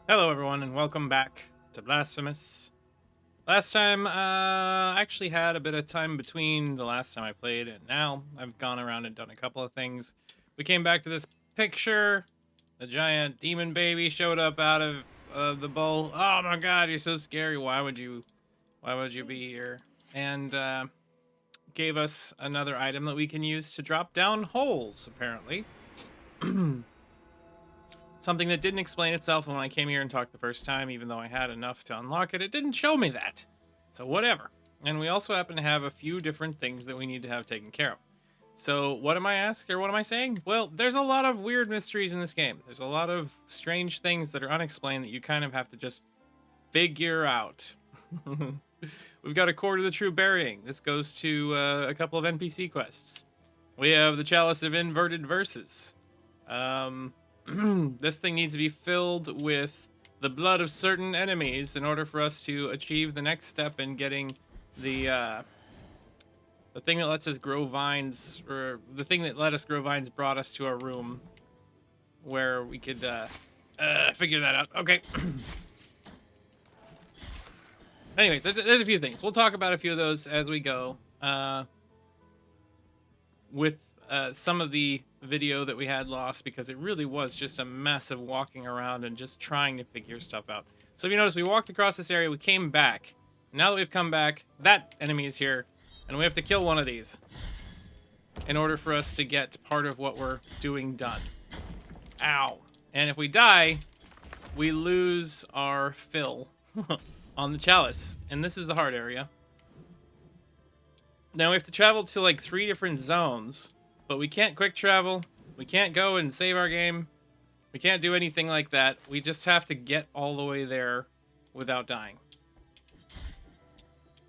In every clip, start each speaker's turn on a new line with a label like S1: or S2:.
S1: Hello, everyone, and welcome back to Blasphemous. Last time, I actually had a bit of time between the last time I played and now. I've gone around and done a couple of things. We came back to this picture. The giant demon baby showed up out of the bowl. Oh my god, you're so scary. Why would you be here? And, gave us another item that we can use to drop down holes, apparently. Something that didn't explain itself when I came here and talked the first time, even though I had enough to unlock it. It didn't show me that. So whatever. And we also happen to have a few different things that we need to have taken care of. So what am I asking, or what am I saying? Well, there's a lot of weird mysteries in this game. There's a lot of strange things that are unexplained that you kind of have to just figure out. We've got a core to the true burying. This goes to a couple of NPC quests. We have the Chalice of Inverted Verses. This thing needs to be filled with the blood of certain enemies in order for us to achieve the next step in getting the thing that lets us grow vines, or the thing that let us grow vines brought us to a room where we could figure that out. Okay. Anyways, there's a few things. We'll talk about a few of those as we go. With some of the video that we had lost, because it really was just a mess of walking around and just trying to figure stuff out. So if you notice, we walked across this area, we came back. Now that we've come back, that enemy is here, and we have to kill one of these in order for us to get part of what we're doing done. Ow. And if we die, we lose our fill on the Chalice, and this is the hard area. Now we have to travel to like 3 different zones, but we can't quick travel. We can't go and save our game. We can't do anything like that. We just have to get all the way there without dying.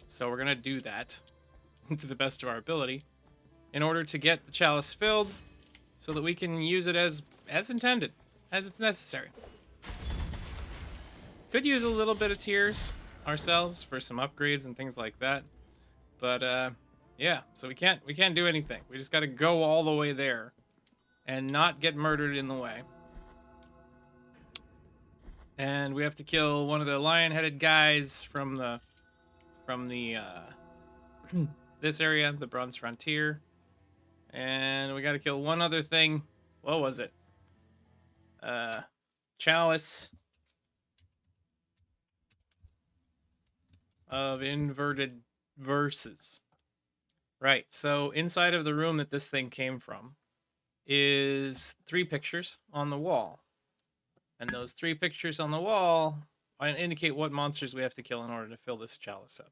S1: So we're gonna do that to the best of our ability in order to get the Chalice filled so that we can use it as intended, as it's necessary. Could use a little bit of tears ourselves for some upgrades and things like that. But yeah, so we can't do anything. We just got to go all the way there and not get murdered in the way. And we have to kill one of the lion-headed guys from the this area, the Bronze Frontier. And we got to kill one other thing. What was it? Chalice of Inverted Verses. Right, so inside of the room that this thing came from is 3 pictures on the wall. And those 3 pictures on the wall indicate what monsters we have to kill in order to fill this chalice up.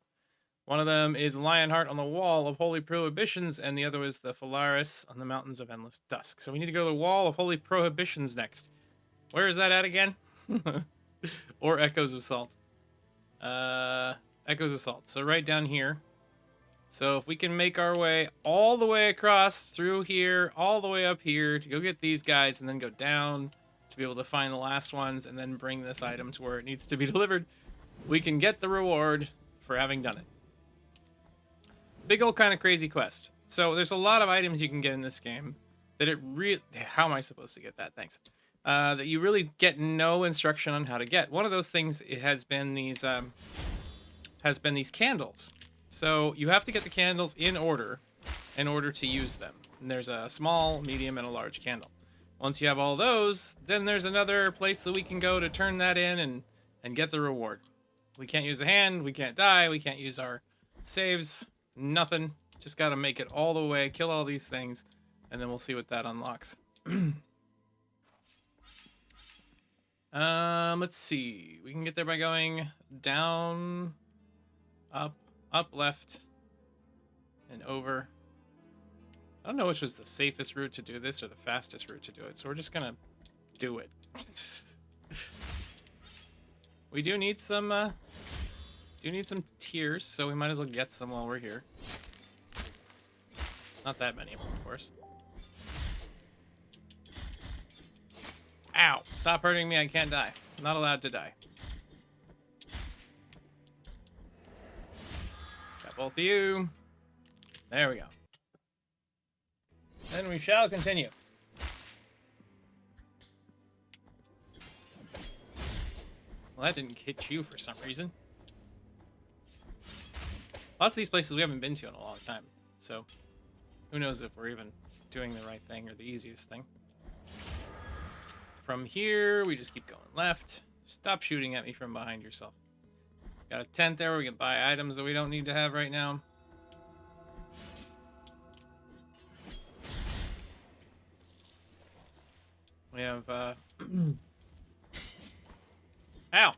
S1: One of them is Lionheart on the Wall of Holy Prohibitions, and the other is the Phalaris on the Mountains of Endless Dusk. So we need to go to the Wall of Holy Prohibitions next. Where is that at again? Or Echoes of Salt. Echoes of Salt. So right down here. So if we can make our way all the way across through here, all the way up here to go get these guys and then go down to be able to find the last ones and then bring this item to where it needs to be delivered, we can get the reward for having done it. Big old kind of crazy quest. So there's a lot of items you can get in this game that it really... How am I supposed to get that? Thanks. That you really get no instruction on how to get. One of those things has been these candles. So you have to get the candles in order to use them. And there's a small, medium, and a large candle. Once you have all those, then there's another place that we can go to turn that in and get the reward. We can't use a hand, we can't die, we can't use our saves, nothing. Just gotta make it all the way, kill all these things, and then we'll see what that unlocks. Let's see. We can get there by going down, up, left, and over. I don't know which was the safest route to do this or the fastest route to do it, so we're just gonna do it. We do need some tears, so we might as well get some while we're here. Not that many of them, of course. Ow! Stop hurting me, I can't die. I'm not allowed to die. Got both of you. There we go. Then we shall continue. Well, that didn't hit you for some reason. Lots of these places we haven't been to in a long time, so who knows if we're even doing the right thing or the easiest thing. From here, we just keep going left. Stop shooting at me from behind yourself. Got a tent there where we can buy items that we don't need to have right now. We have, Ow!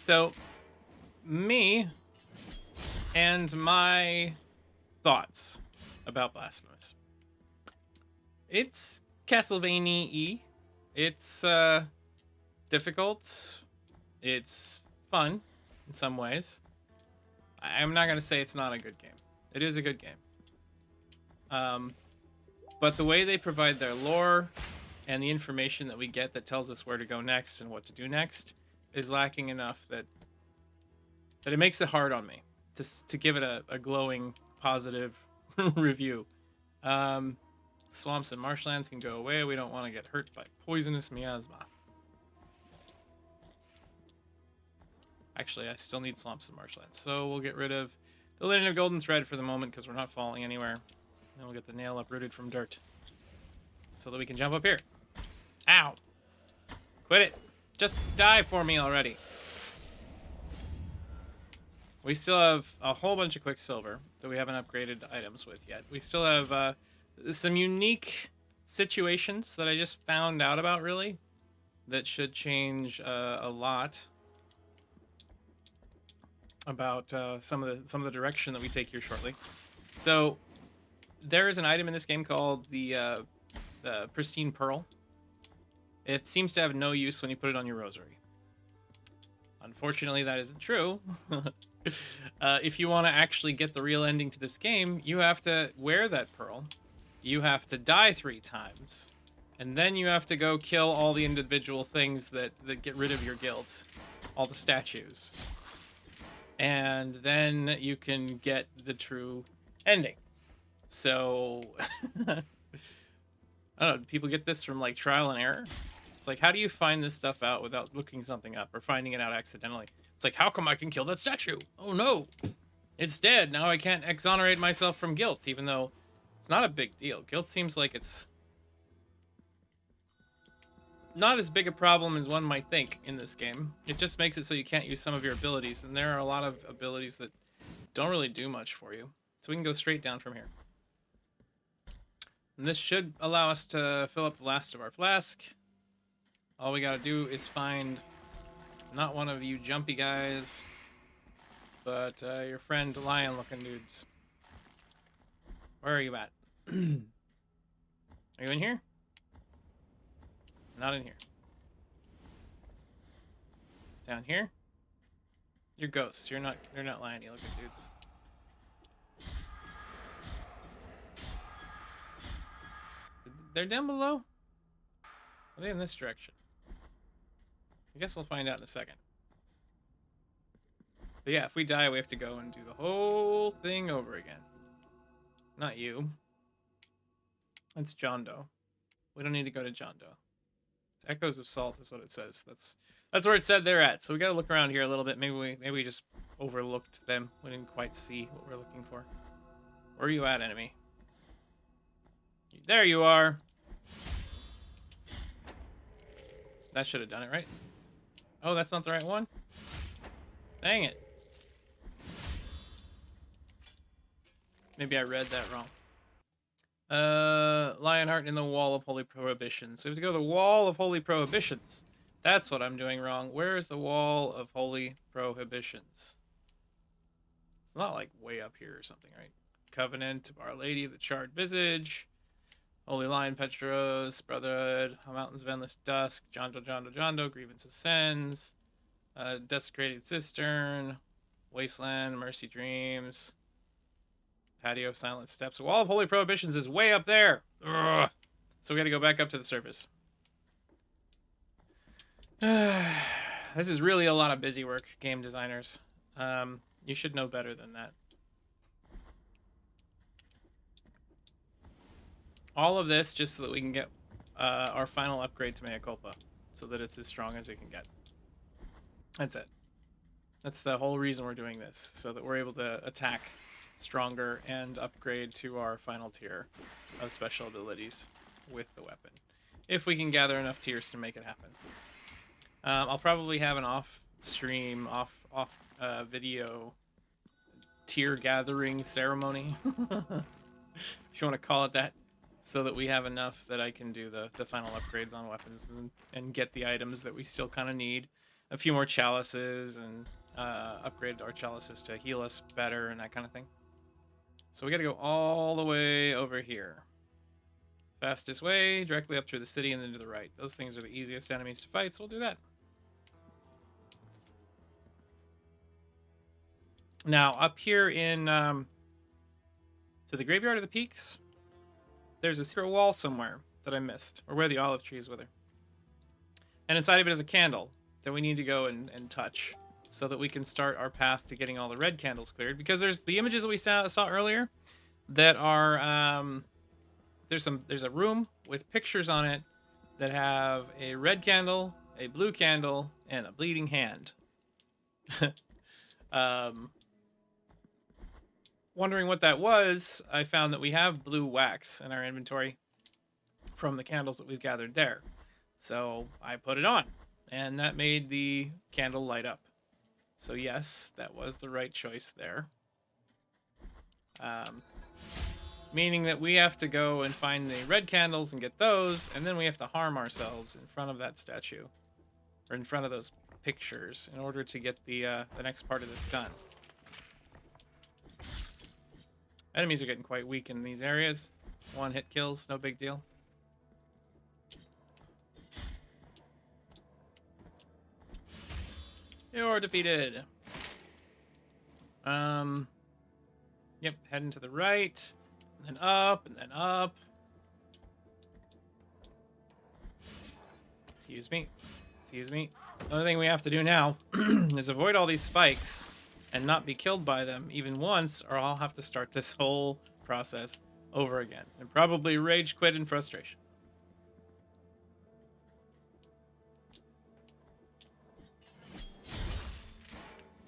S1: So, me and my thoughts about Blasphemous. It's Castlevania-y. It's, difficult. It's fun in some ways. I'm not going to say it's not a good game. It is a good game. But the way they provide their lore and the information that we get that tells us where to go next and what to do next is lacking enough that it makes it hard on me to give it a glowing, positive review. Swamps and marshlands can go away. We don't want to get hurt by poisonous miasma. Actually, I still need swamps and marshlands, so we'll get rid of the linen of golden thread for the moment because we're not falling anywhere. And we'll get the nail uprooted from dirt so that we can jump up here. Ow! Quit it! Just die for me already. We still have a whole bunch of quicksilver that we haven't upgraded items with yet. We still have some unique situations that I just found out about, really, that should change a lot about some of the direction that we take here shortly. So there is an item in this game called the Pristine Pearl. It seems to have no use when you put it on your rosary. Unfortunately, that isn't true. If you want to actually get the real ending to this game, you have to wear that pearl. You have to die 3 times. And then you have to go kill all the individual things that get rid of your guilt. All the statues. And then you can get the true ending. So, I don't know, people get this from, like, trial and error? It's like, how do you find this stuff out without looking something up or finding it out accidentally? It's like, how come I can kill that statue? Oh, no. It's dead. Now I can't exonerate myself from guilt, even though it's not a big deal. Guilt seems like it's not as big a problem as one might think in this game. It just makes it so you can't use some of your abilities, and there are a lot of abilities that don't really do much for you. So we can go straight down from here. And this should allow us to fill up the last of our flask. All we gotta do is find not one of you jumpy guys, but your friend lion-looking dudes. Where are you at? Are you in here? Not in here. Down here? You're ghosts. You're not lion-looking dudes. They're down below? Are they in this direction? I guess we'll find out in a second. But yeah, if we die, we have to go and do the whole thing over again. Not you. That's John Doe. We don't need to go to John Doe. It's Echoes of Salt is what it says. That's where it said they're at. So we gotta look around here a little bit. Maybe we just overlooked them. We didn't quite see what we're looking for. Where are you at, enemy? There you are. That should have done it, right? Oh, that's not the right one? Dang it. Maybe I read that wrong. Lionheart in the Wall of Holy Prohibitions. So we have to go to the Wall of Holy Prohibitions. That's what I'm doing wrong. Where is the Wall of Holy Prohibitions? It's not like way up here or something, right? Covenant of Our Lady of the Charred Visage. Holy Lion, Petros, Brotherhood, Mountains of Endless Dusk, Jondo, Grievance Ascends, Desecrated Cistern, Wasteland, Mercy Dreams, Patio of Silent Steps. Wall of Holy Prohibitions is way up there. Ugh. So we gotta go back up to the surface. This is really a lot of busy work, game designers. You should know better than that. All of this just so that we can get our final upgrade to Mea Culpa, so that it's as strong as it can get. That's it. That's the whole reason we're doing this, so that we're able to attack stronger and upgrade to our final tier of special abilities with the weapon. If we can gather enough tiers to make it happen. I'll probably have an off-stream, video tier gathering ceremony, if you want to call it that, so that we have enough that I can do the final upgrades on weapons and get the items that we still kind of need. A few more chalices and upgrade our chalices to heal us better and that kind of thing. So we got to go all the way over here. Fastest way, directly up through the city and then to the right. Those things are the easiest enemies to fight, so we'll do that. Now, up here in to the Graveyard of the Peaks, there's a secret wall somewhere that I missed, or where the olive tree is with her. And inside of it is a candle that we need to go and touch so that we can start our path to getting all the red candles cleared. Because there's the images that we saw earlier that are... there's a room with pictures on it that have a red candle, a blue candle, and a bleeding hand. Wondering what that was, I found that we have blue wax in our inventory from the candles that we've gathered there. So I put it on, and that made the candle light up. So yes, that was the right choice there. Meaning that we have to go and find the red candles and get those, and then we have to harm ourselves in front of that statue, or in front of those pictures, in order to get the next part of this done. Enemies are getting quite weak in these areas. One hit kills, no big deal. You're defeated. Yep, heading to the right, and then up, and then up. Excuse me. Excuse me. The only thing we have to do now is avoid all these spikes and not be killed by them even once, or I'll have to start this whole process over again and probably rage quit in frustration.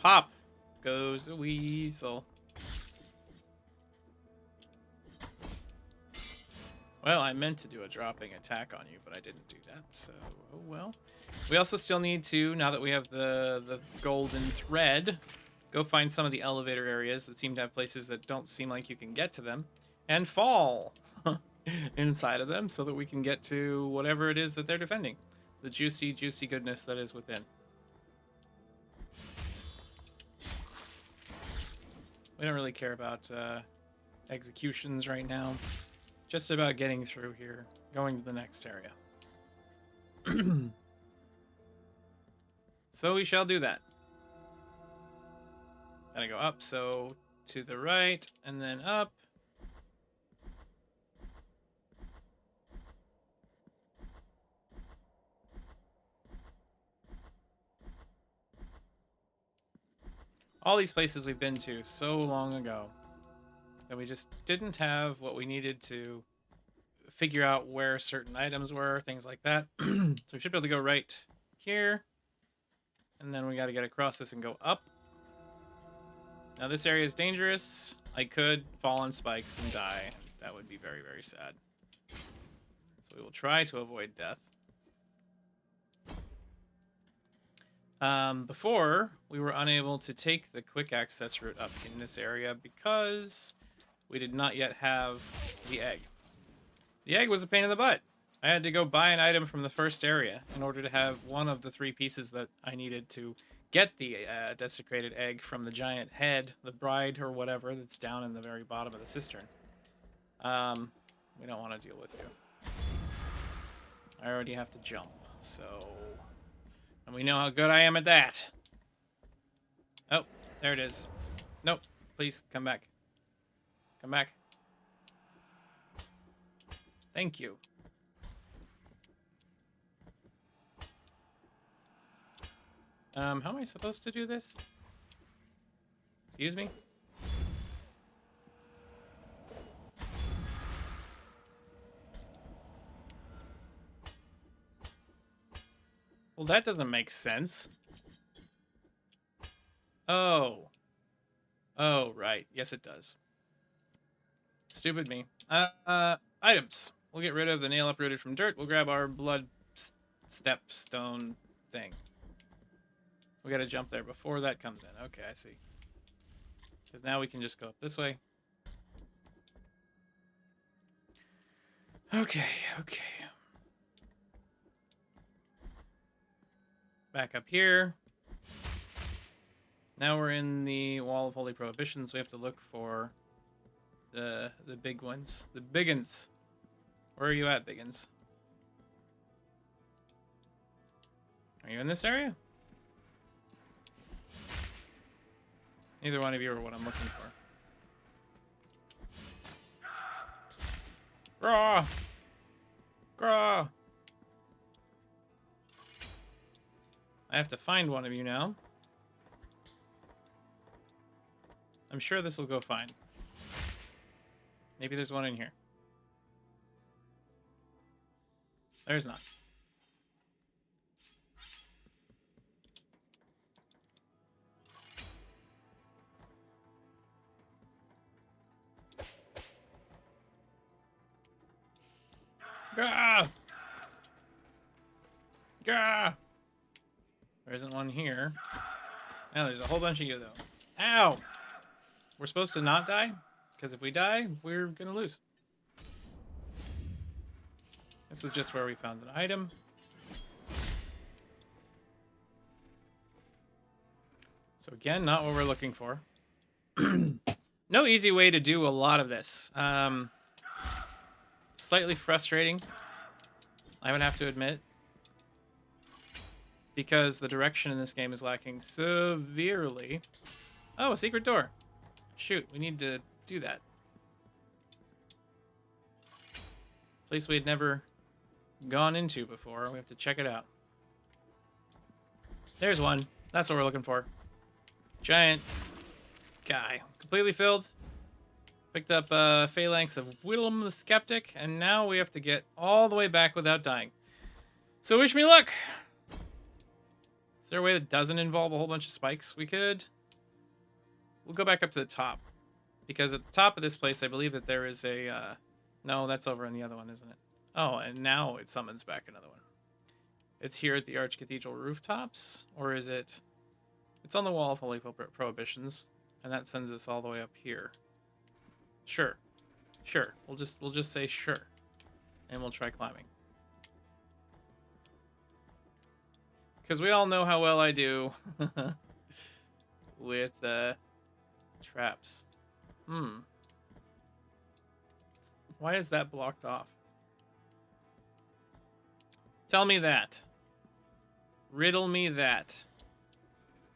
S1: Pop goes the weasel. Well, I meant to do a dropping attack on you, but I didn't do that, so oh well. We also still need to, now that we have the golden thread, go find some of the elevator areas that seem to have places that don't seem like you can get to them, and fall inside of them so that we can get to whatever it is that they're defending. The juicy, juicy goodness that is within. We don't really care about executions right now. Just about getting through here, going to the next area. So we shall do that. Gotta go up, so to the right, and then up. All these places we've been to so long ago that we just didn't have what we needed to figure out where certain items were, things like that. So we should be able to go right here. And then we got to get across this and go up. Now this area is dangerous. I could fall on spikes and die. That would be very, very sad. So we will try to avoid death. Before, we were unable to take the quick access route up in this area because we did not yet have the egg. The egg was a pain in the butt. I had to go buy an item from the first area in order to have one of the 3 pieces that I needed to get the desecrated egg from the giant head, the bride or whatever that's down in the very bottom of the cistern. We don't want to deal with you. I already have to jump, so... And we know how good I am at that. Oh, there it is. Nope, please come back. Come back. Thank you. How am I supposed to do this? Excuse me? Well, that doesn't make sense. Oh. Oh, right. Yes, it does. Stupid me. Items. We'll get rid of the nail uprooted from dirt. We'll grab our blood stepstone thing. We gotta jump there before that comes in. Okay, I see. Because now we can just go up this way. Okay, okay. Back up here. Now we're in the Wall of Holy Prohibitions. We have to look for the big ones. The biggins. Where are you at, biggins? Are you in this area? Neither one of you are what I'm looking for. Graw! Graw! I have to find one of you now. I'm sure this will go fine. Maybe there's one in here. There's not. Gah! Gah! There isn't one here. Now there's a whole bunch of you, though. Ow! We're supposed to not die? Because if we die, we're gonna lose. This is just where we found an item. So again, not what we're looking for. No easy way to do a lot of this. Slightly frustrating, I would have to admit. Because the direction in this game is lacking severely. Oh, a secret door. Shoot, we need to do that. Place we had never gone into before. We have to check it out. There's one. That's what we're looking for. Giant guy. Completely filled. Picked up Phalanx of Willem the Skeptic. And now we have to get all the way back without dying. So wish me luck. Is there a way that doesn't involve a whole bunch of spikes? We'll go back up to the top. Because at the top of this place, I believe that there is a... no, that's over on the other one, isn't it? Oh, and now it summons back another one. It's here at the Archcathedral rooftops? Or is it... It's on the Wall of Holy Prohibitions. And that sends us all the way up here. Sure. Sure. We'll just say sure. And we'll try climbing. Because we all know how well I do with traps. Why is that blocked off? Tell me that. Riddle me that.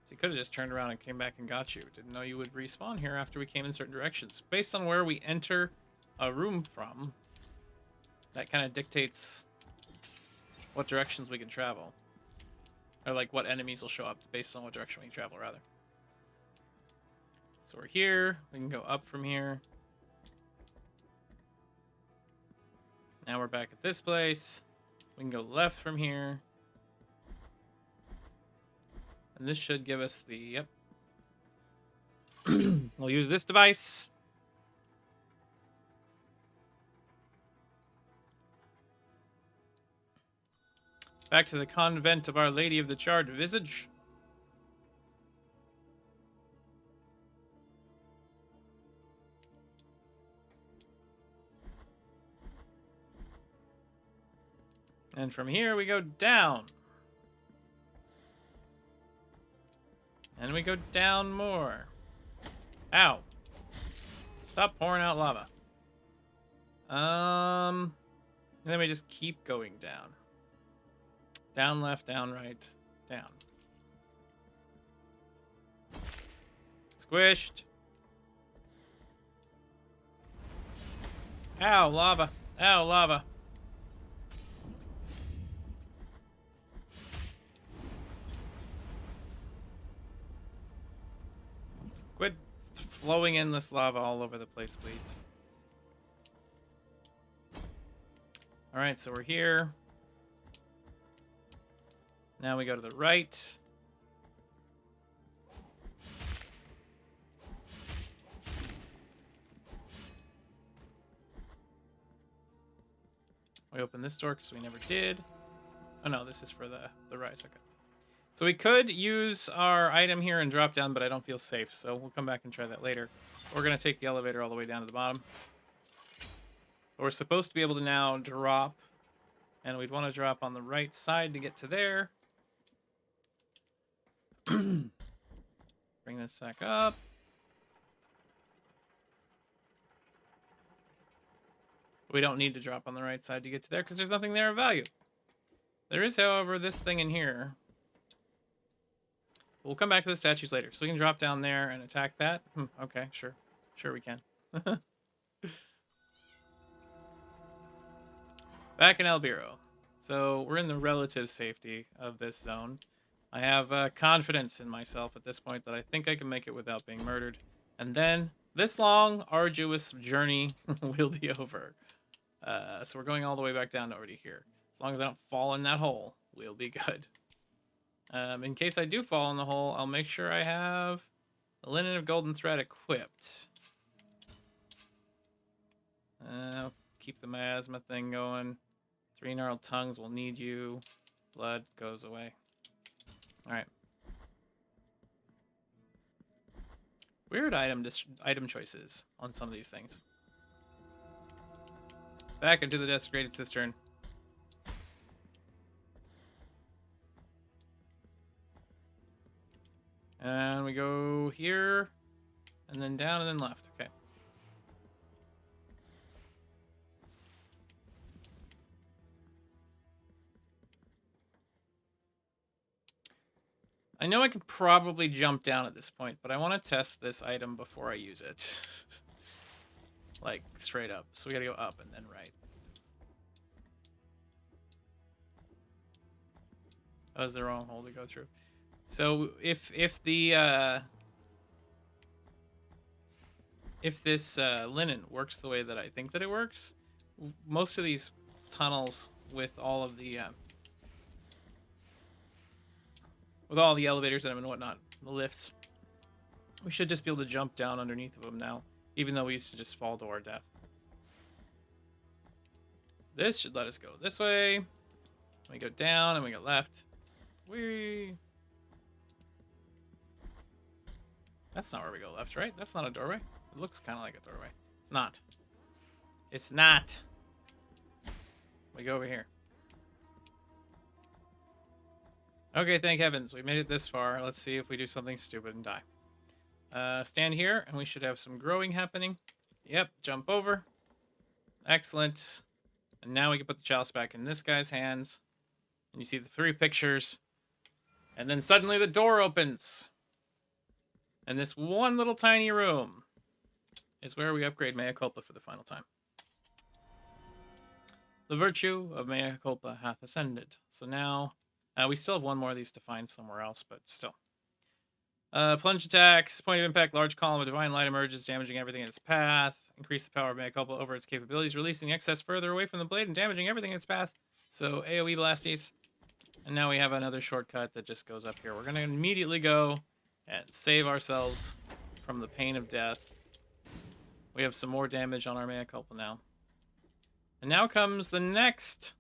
S1: So you could have just turned around and came back and got you. Didn't know you would respawn here after we came in certain directions. Based on where we enter a room from, that kind of dictates what directions we can travel. Or like what enemies will show up based on what direction we can travel, rather. So we're here. We can go up from here. Now we're back at this place. We can go left from here. And this should give us the... Yep. We'll use this device. Back to the convent of Our Lady of the Charred Visage. And from here we go down. And we go down more. Ow. Stop pouring out lava. And then we just keep going down. Down, left, down, right, down. Squished. Ow, lava. Ow, lava. Quit flowing endless lava all over the place, please. Alright, so we're here. Now we go to the right. We open this door because we never did. Oh no, this is for the rise. Okay. So we could use our item here and drop down, but I don't feel safe, so we'll come back and try that later. We're gonna take the elevator all the way down to the bottom. We're supposed to be able to now drop, and we'd want to drop on the right side to get to there. Bring this back up. We don't need to drop on the right side to get to there because there's nothing there of value. There is, however, this thing in here. We'll come back to the statues later. So we can drop down there and attack that. Okay, sure. Sure we can. Back in Albiro. So we're in the relative safety of this zone. I have confidence in myself at this point that I think I can make it without being murdered. And then this long, arduous journey will be over. So we're going all the way back down to already here. As long as I don't fall in that hole, we'll be good. In case I do fall in the hole, I'll make sure I have the linen of golden thread equipped. I'll keep the miasma thing going. 3 gnarled tongues will need you. Blood goes away. Alright. Weird item choices on some of these things. Back into the desecrated cistern. And we go here, and then down, and then left. Okay. I know I could probably jump down at this point, but I want to test this item before I use it. Like, straight up. So we gotta go up and then right. That was the wrong hole to go through. So if this linen works the way that I think that it works, most of these tunnels with all of the elevators in them and whatnot, the lifts, we should just be able to jump down underneath of them now, even though we used to just fall to our death. This should let us go this way. We go down and we go left. That's not where we go left, right? That's not a doorway. It looks kind of like a doorway. It's not. It's not. We go over here. Okay, thank heavens. We made it this far. Let's see if we do something stupid and die. Stand here, and we should have some growing happening. Yep, jump over. Excellent. And now we can put the chalice back in this guy's hands. And you see the 3 pictures. And then suddenly the door opens. And this one little tiny room is where we upgrade Mea Culpa for the final time. The virtue of Mea Culpa hath ascended. So now, we still have one more of these to find somewhere else, but still. Plunge attacks, point of impact, large column of divine light emerges, damaging everything in its path. Increase the power of Mea Culpa over its capabilities, releasing the excess further away from the blade and damaging everything in its path. So AoE blasties. And now we have another shortcut that just goes up here. We're going to immediately go and save ourselves from the pain of death. We have some more damage on our Mea Culpa now. And now comes the next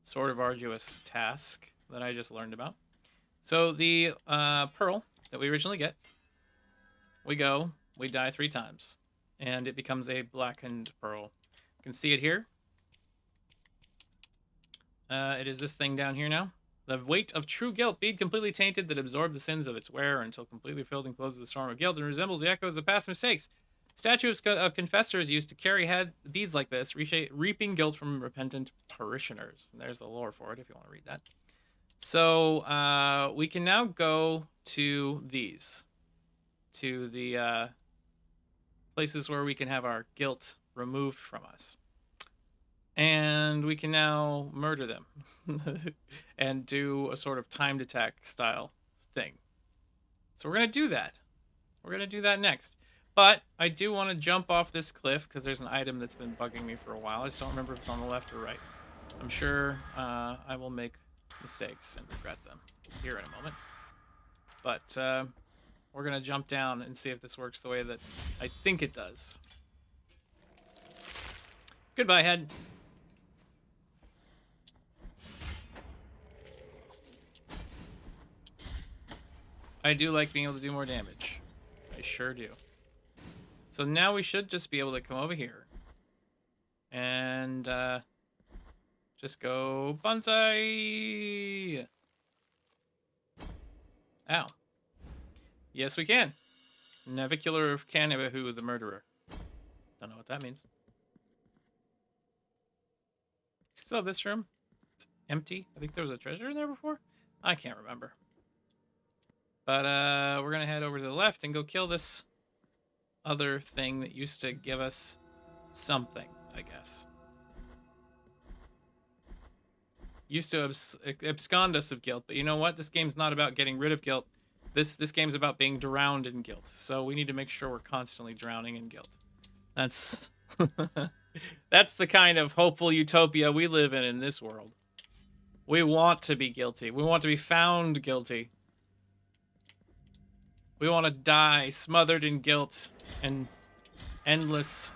S1: sort of arduous task that I just learned about. So the pearl that we originally get, we die 3 times, and it becomes a blackened pearl. You can see it here. It is this thing down here now. The weight of true guilt, bead completely tainted that absorbed the sins of its wearer until completely filled and closes the storm of guilt and resembles the echoes of past mistakes. Statues of confessors used to carry beads like this, reaping guilt from repentant parishioners. And there's the lore for it if you want to read that. So we can now go to these, to the places where we can have our guilt removed from us. And we can now murder them and do a sort of timed attack style thing. So we're going to do that. We're going to do that next. But I do want to jump off this cliff because there's an item that's been bugging me for a while. I just don't remember if it's on the left or right. I'm sure I will make mistakes and regret them here in a moment. But we're going to jump down and see if this works the way that I think it does. Goodbye, head. I do like being able to do more damage. I sure do. So now we should just be able to come over here. And just go bonsai. Ow. Yes, we can. Navicular of Canabahu, the murderer. Don't know what that means. Still have this room. It's empty. I think there was a treasure in there before. I can't remember. But we're gonna head over to the left and go kill this other thing that used to give us something, I guess. Used to abscond us of guilt, but you know what? This game's not about getting rid of guilt. This game's about being drowned in guilt. So we need to make sure we're constantly drowning in guilt. That's that's the kind of hopeful utopia we live in this world. We want to be guilty. We want to be found guilty. We want to die smothered in guilt and endless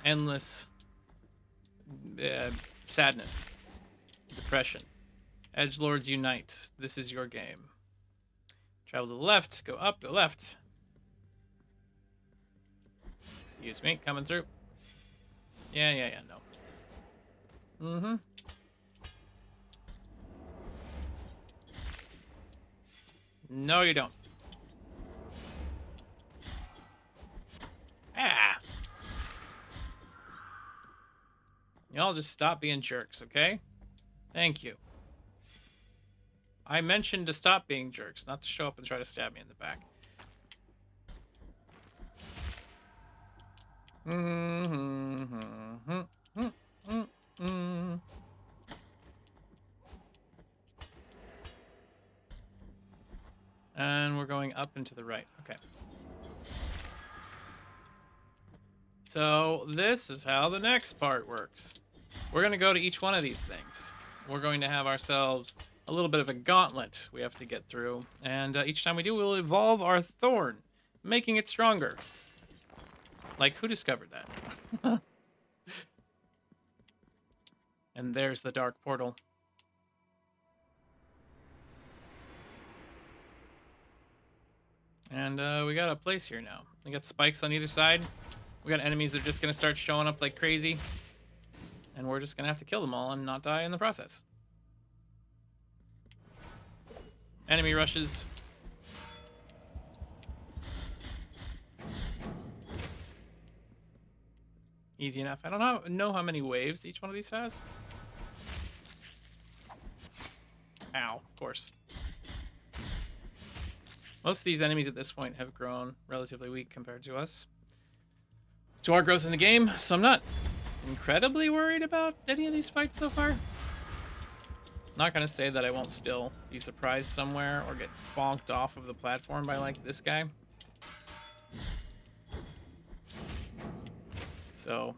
S1: sadness, depression. Edgelords unite. This is your game. Travel to the left. Go up. Go left. Excuse me. Coming through. Yeah. No. Mm-hmm. No, you don't. Ah. Y'all just stop being jerks, okay? Thank you. I mentioned to stop being jerks, not to show up and try to stab me in the back. And we're going up and to the right. Okay. So this is how the next part works. We're going to go to each one of these things. We're going to have ourselves a little bit of a gauntlet we have to get through. And each time we do, we'll evolve our thorn, making it stronger. Like, who discovered that? And there's the dark portal. And we got a place here now. We got spikes on either side. We got enemies that are just going to start showing up like crazy. And we're just going to have to kill them all and not die in the process. Enemy rushes. Easy enough. I don't know how many waves each one of these has. Ow, of course. Most of these enemies at this point have grown relatively weak compared to us. To our growth in the game, so I'm not incredibly worried about any of these fights so far. Not gonna say that I won't still be surprised somewhere or get bonked off of the platform by like this guy. So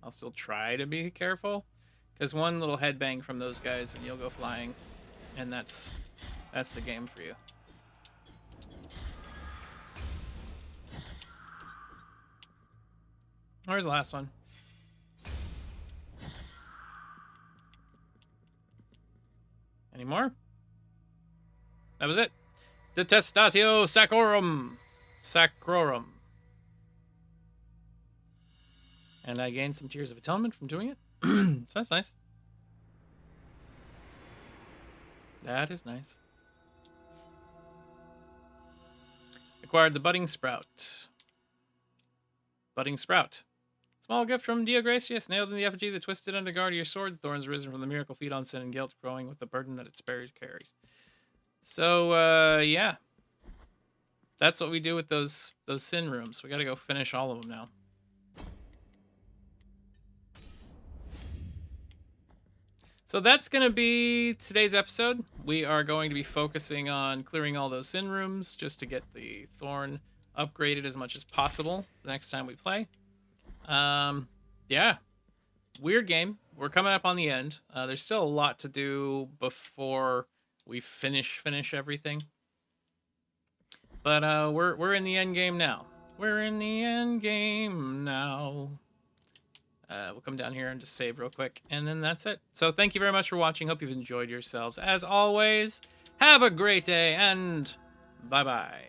S1: I'll still try to be careful, because one little headbang from those guys and you'll go flying, and that's the game for you. Where's the last one? Any more? That was it. Detestatio Sacrorum. Sacrorum. And I gained some Tears of Atonement from doing it. So that's nice. That is nice. Acquired the Budding Sprout. Budding Sprout. Small gift from Diogracius, nailed in the effigy, the twisted underguard of your sword. Thorns risen from the miracle feed on sin and guilt, growing with the burden that its bearer carries. So, yeah. That's what we do with those sin rooms. We gotta go finish all of them now. So that's going to be today's episode. We are going to be focusing on clearing all those sin rooms just to get the thorn upgraded as much as possible the next time we play. Yeah. Weird game. We're coming up on the end. There's still a lot to do before we finish everything. But we're in the end game now. We're in the end game now. We'll come down here and just save real quick, and then that's it. So thank you very much for watching. Hope you've enjoyed yourselves. As always, have a great day, and bye-bye.